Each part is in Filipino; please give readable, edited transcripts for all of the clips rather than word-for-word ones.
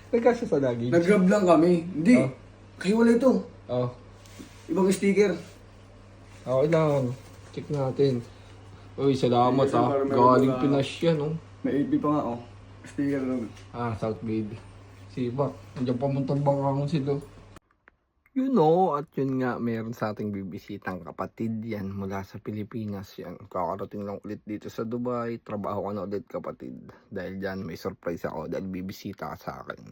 Nagkasya sa luggage. Nag-grab lang kami. Hindi. Oh. Kayo wala ito. Oh, Ibang sticker. okay lang. Check natin. Uy, salamat Kasi ah. para meron Galing mga- Pinas yan oh. May 8B pa nga oh. Sticker lang. South Gate. Sibak. Andiyan pamuntang bangkangon sila. You know, at yun nga, meron sa ating bibisitang kapatid yan mula sa Pilipinas yan. Kakarating lang ulit dito sa Dubai. Trabaho ko na ulit kapatid. Dahil dyan may surprise ako dahil bibisita ka sa akin.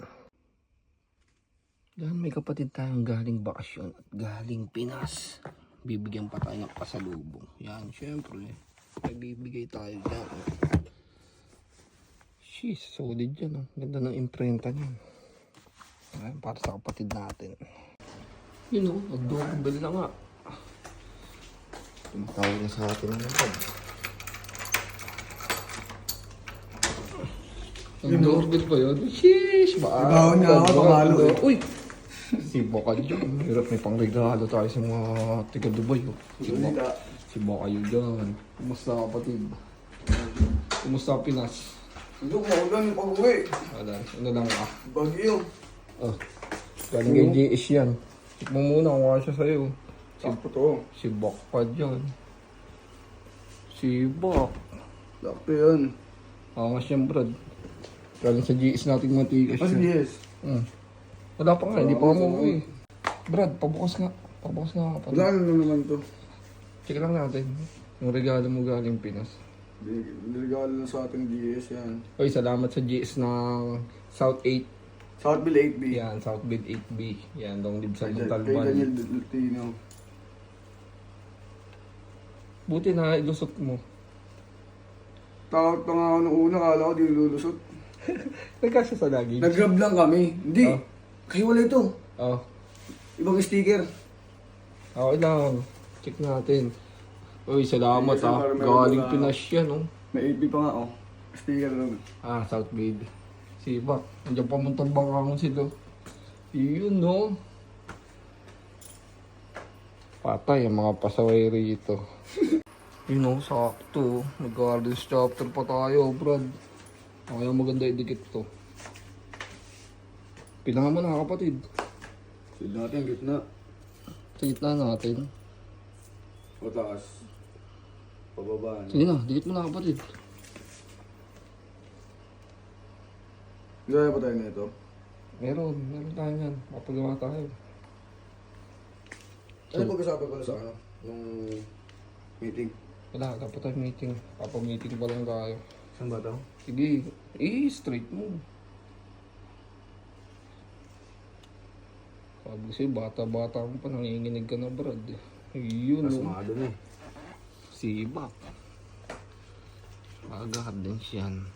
Dahil may kapatid tayong galing bakasyon at galing Pinas. Bibigyan pa tayo ng pasalubong. Yan, syempre. May bibigay tayo dyan. Sheesh, solid yan. Oh. Ganda ng imprenta niyan. Ayan, para sa kapatid natin. You know, nag-doorbell na nga. Tumatawag na sa atin ng mga. Nag-doorbell pa yun? Sheesh! Ibawon na ako, pangalo eh. Uy! Si Baka dyan. Hirap may pangregalo tayo sa mga tiga Dubai. Oh. Si Baka yun dyan. Kumusta kapatid? Kumusta Pinas? Hindi ko maulan yung pag-uwi. Wala, ano lang ah. Bagyo. Oh, galing kay JS yan. Check mo muna kung kasya sa'yo. Sakto to. Si Bak pa dyan. Si Bak. Sakto yan. Angas yan, Brad. Galing sa GS nating matigas Mas yan. yes. Wala pa nga, hindi pa umuwi. Brad, pabukas nga. Pabukas nga kapatid. Wala na naman to. Check lang natin. Yung regalo mo galing Pinas. Niregalo na sa ating GS yan. Oy, salamat sa GS ng South 8. Southville 8B. Yan, South Bid 8B. Yan, long live sa Kay Montalban. Daniel Deltino. Buti na ilusot mo. Takot pa nga ako nung una, kala ko di lulusot. Nagkasya sa luggage. Nag-grab lang kami. Hindi. Oh. Kayo wala ito. Oh, Ibang sticker. okay lang. Check natin. Uy, salamat Kasi ah. para meron Galing mga- Pinas yan oh. May 8B pa nga oh. Sticker lang. South Gate. Sibak. Andiyan pamuntang bangkangon sila. Yun no. Patay ang mga pasaway rito. Yun no, sakto. Mag-gardens chapter pa tayo, Brad. Kaya maganda idikit to. Pinanga mo na kapatid. Sila natin, gitna. Sa gitna natin. O taas. Pababa. Sige na, dikit mo na kapatid. Gaya pa tayo nito. Meron tayo yan. Papagawa tayo. Ano pag-usapan ko na sa ano? Nung meeting. Wala, dapat tayo meeting. Papa-meeting pa lang tayo. Saan ba daw? Sige, straight mo. Sabi sa'yo, bata-bata mo pa, nanginginig ka na, Brad. Yun, no. Asmado na eh. Sibak. Gardens yan.